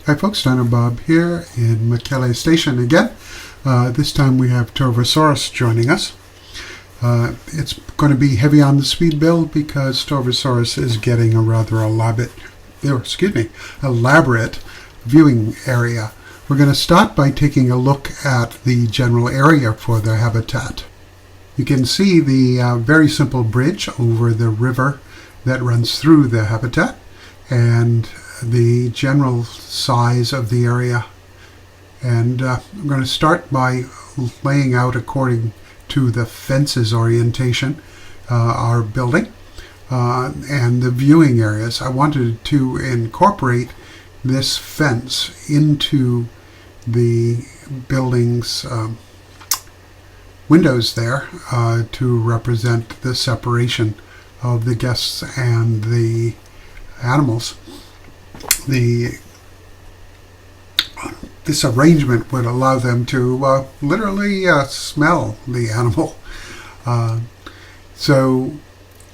Hi folks, Dino Bob here in Mekele Station again. This time we have Torvosaurus joining us. It's going to be heavy on the speed build because Torvosaurus is getting a rather elaborate viewing area. We're going to start by taking a look at the general area for the habitat. You can see the very simple bridge over the river that runs through the habitat and the general size of the area. And I'm going to start by laying out, according to the fences orientation, our building and the viewing areas. I wanted to incorporate this fence into the building's windows there to represent the separation of the guests and the animals. This arrangement would allow them to literally smell the animal. So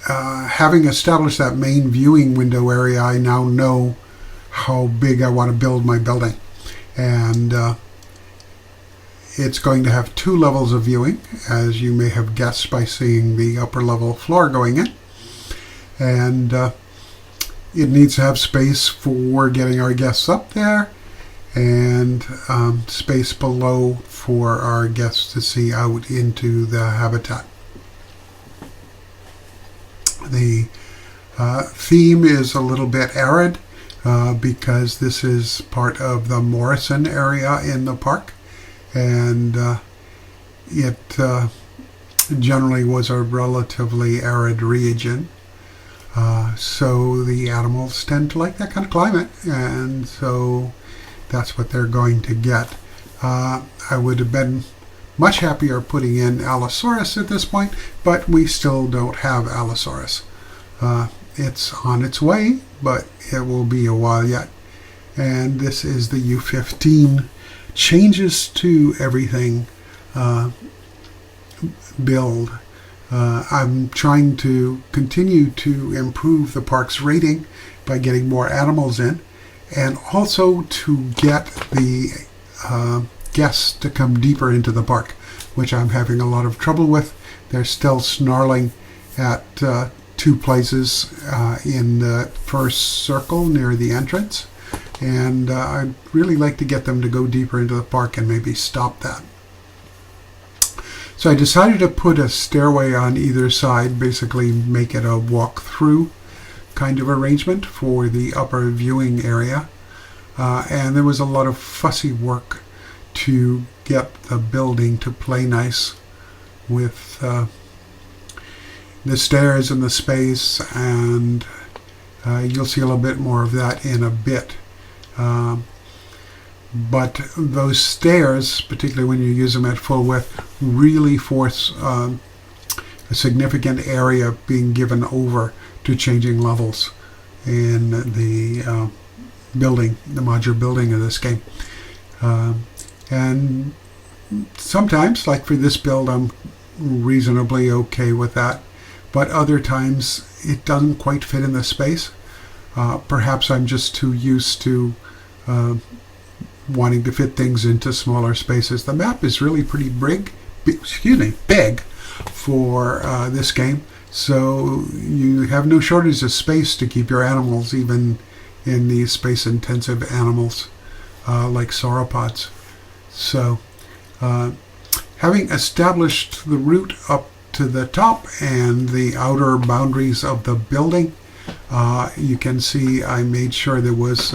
having established that main viewing window area, I now know how big I want to build my building. And it's going to have 2 levels of viewing, as you may have guessed by seeing the upper level floor going in. And it needs to have space for getting our guests up there and space below for our guests to see out into the habitat. The theme is a little bit arid because this is part of the Morrison area in the park, and it generally was a relatively arid region. So the animals tend to like that kind of climate, and so that's what they're going to get. I would have been much happier putting in Allosaurus at this point, but we still don't have Allosaurus. It's on its way, but it will be a while yet. And this is the U15 changes to everything build. I'm trying to continue to improve the park's rating by getting more animals in, and also to get the guests to come deeper into the park, which I'm having a lot of trouble with. They're still snarling at 2 places in the first circle near the entrance, and I'd really like to get them to go deeper into the park and maybe stop that. So I decided to put a stairway on either side, basically make it a walk-through kind of arrangement for the upper viewing area. And there was a lot of fussy work to get the building to play nice with the stairs and the space, and you'll see a little bit more of that in a bit. But those stairs, particularly when you use them at full width, really force a significant area being given over to changing levels in the building, the modular building of this game. And sometimes, like for this build, I'm reasonably okay with that. But other times, it doesn't quite fit in the space. Perhaps I'm just too used to wanting to fit things into smaller spaces. The map is really pretty big for this game, so you have no shortage of space to keep your animals, even in these space-intensive animals like sauropods. So having established the route up to the top and the outer boundaries of the building, you can see I made sure there was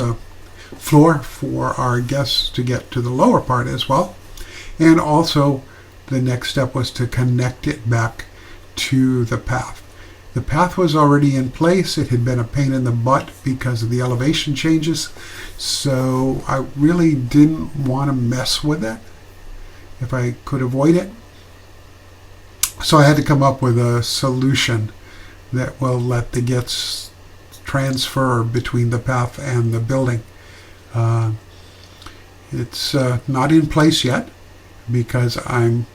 floor for our guests to get to the lower part as well. And also the next step was to connect it back to the path. The path was already in place. It had been a pain in the butt because of the elevation changes, so I really didn't want to mess with it if I could avoid it. So I had to come up with a solution that will let the guests transfer between the path and the building. It's not in place yet because I'm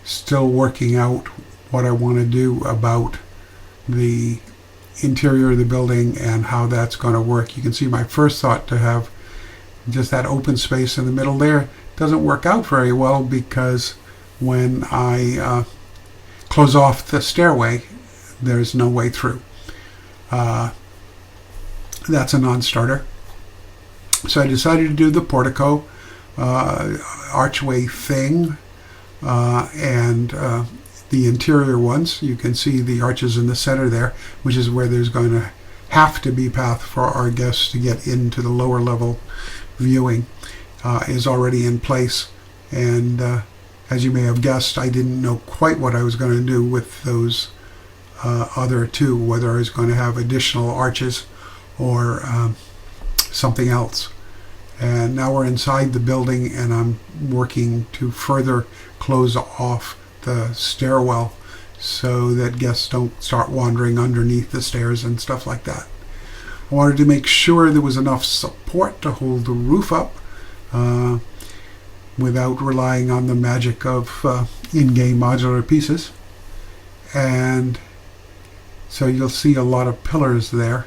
still working out what I want to do about the interior of the building and how that's going to work. You can see my first thought to have just that open space in the middle there doesn't work out very well, because when I close off the stairway, there's no way through. That's a non-starter. So I decided to do the portico archway thing, and the interior ones. You can see the arches in the center there, which is where there's going to have to be path for our guests to get into the lower level viewing, is already in place. And as you may have guessed, I didn't know quite what I was going to do with those other two, whether I was going to have additional arches or something else. And now we're inside the building, and I'm working to further close off the stairwell so that guests don't start wandering underneath the stairs and stuff like that. I wanted to make sure there was enough support to hold the roof up without relying on the magic of in-game modular pieces. And so you'll see a lot of pillars there,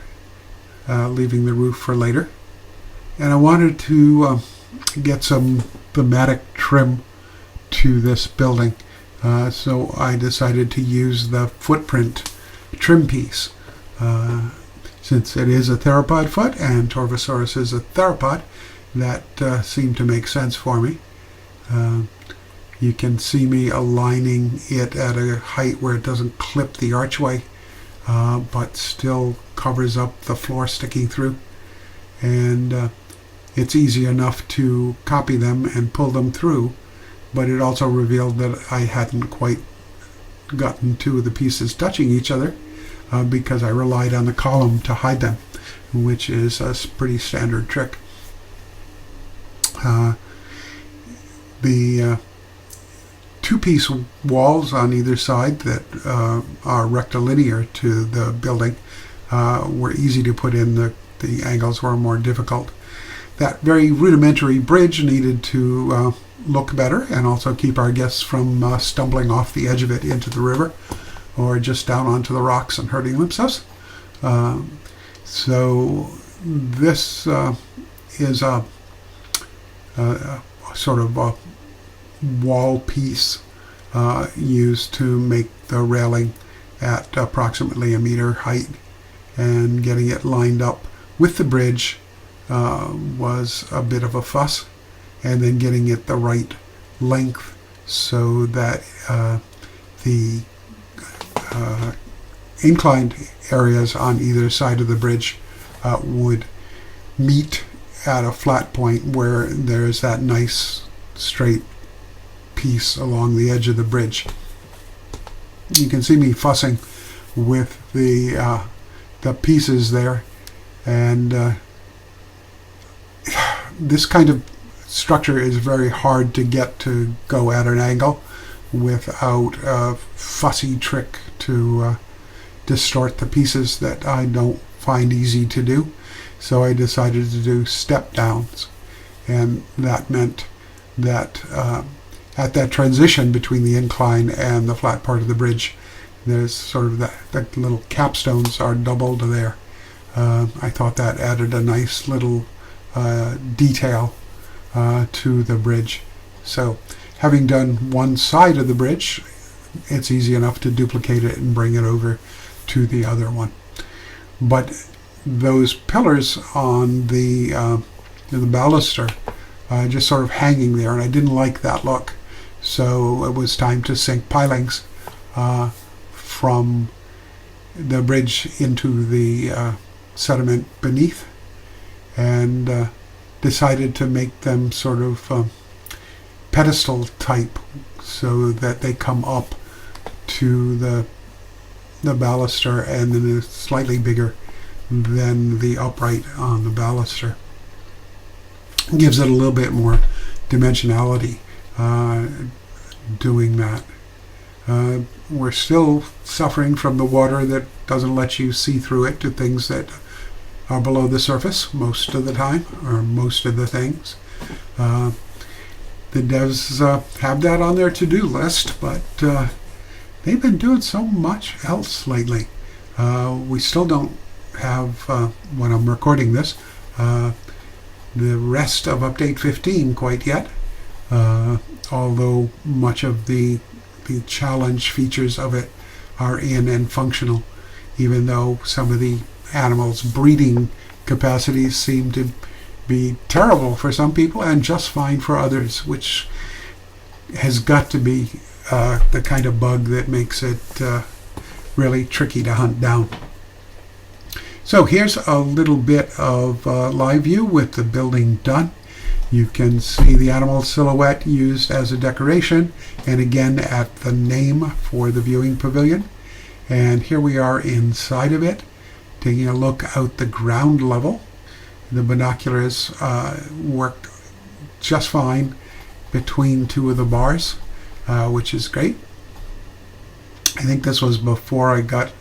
leaving the roof for later. And I wanted to get some thematic trim to this building. So I decided to use the footprint trim piece. Since it is a theropod foot and Torvosaurus is a theropod, that seemed to make sense for me. You can see me aligning it at a height where it doesn't clip the archway, but still covers up the floor sticking through. And it's easy enough to copy them and pull them through, but it also revealed that I hadn't quite gotten two of the pieces touching each other, because I relied on the column to hide them, which is a pretty standard trick. The two-piece walls on either side that are rectilinear to the building were easy to put in. The angles were more difficult. That very rudimentary bridge needed to look better and also keep our guests from stumbling off the edge of it into the river or just down onto the rocks and hurting themselves. So this is a sort of a wall piece used to make the railing at approximately 1 meter height, and getting it lined up with the bridge was a bit of a fuss, and then getting it the right length so that the inclined areas on either side of the bridge would meet at a flat point where there's that nice straight piece along the edge of the bridge. You can see me fussing with the pieces there, and this kind of structure is very hard to get to go at an angle without a fussy trick to distort the pieces that I don't find easy to do. So I decided to do step downs, and that meant that at that transition between the incline and the flat part of the bridge, there's sort of that little capstones are doubled there. I thought that added a nice little detail to the bridge. So having done one side of the bridge, it's easy enough to duplicate it and bring it over to the other one. But those pillars on the baluster just sort of hanging there, and I didn't like that look. So it was time to sink pilings from the bridge into the sediment beneath, and decided to make them sort of pedestal type so that they come up to the baluster, and then it's slightly bigger than the upright on the baluster. It gives it a little bit more dimensionality doing that. We're still suffering from the water that doesn't let you see through it to things that are below the surface most of the time, or most of the things. The devs have that on their to-do list, but they've been doing so much else lately. We still don't have, when I'm recording this, the rest of Update 15 quite yet, although much of the challenge features of it are in and functional, even though some of the animals' breeding capacities seem to be terrible for some people and just fine for others, which has got to be the kind of bug that makes it really tricky to hunt down. So here's a little bit of live view with the building done. You can see the animal silhouette used as a decoration, and again at the name for the viewing pavilion. And here we are inside of it, taking a look out the ground level. The binoculars work just fine between two of the bars, which is great. I think this was before I got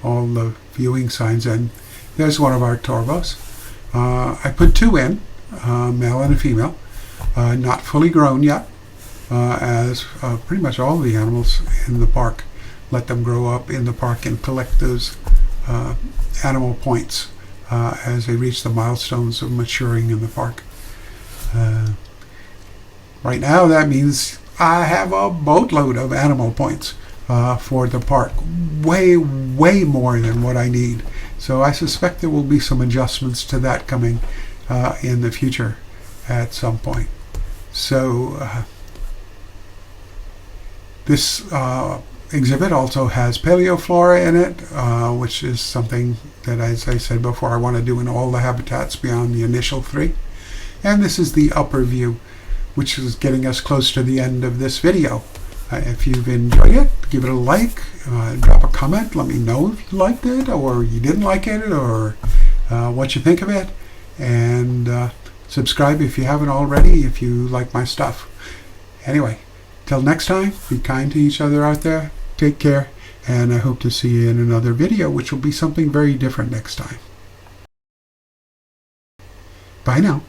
all the viewing signs in. There's one of our Torvos. I put two in, male and a female, not fully grown yet, as pretty much all the animals in the park. Let them grow up in the park and collect those animal points as they reach the milestones of maturing in the park. Right now that means I have a boatload of animal points for the park, way more than what I need. So I suspect there will be some adjustments to that coming in the future at some point. So this exhibit also has paleoflora in it, which is something that, as I said before, I want to do in all the habitats beyond the initial 3. And this is the upper view, which is getting us close to the end of this video. If you've enjoyed it, give it a like, drop a comment, let me know if you liked it or you didn't like it, or what you think of it, and subscribe if you haven't already if you like my stuff. Anyway, till next time, be kind to each other out there, take care, and I hope to see you in another video, which will be something very different next time. Bye now.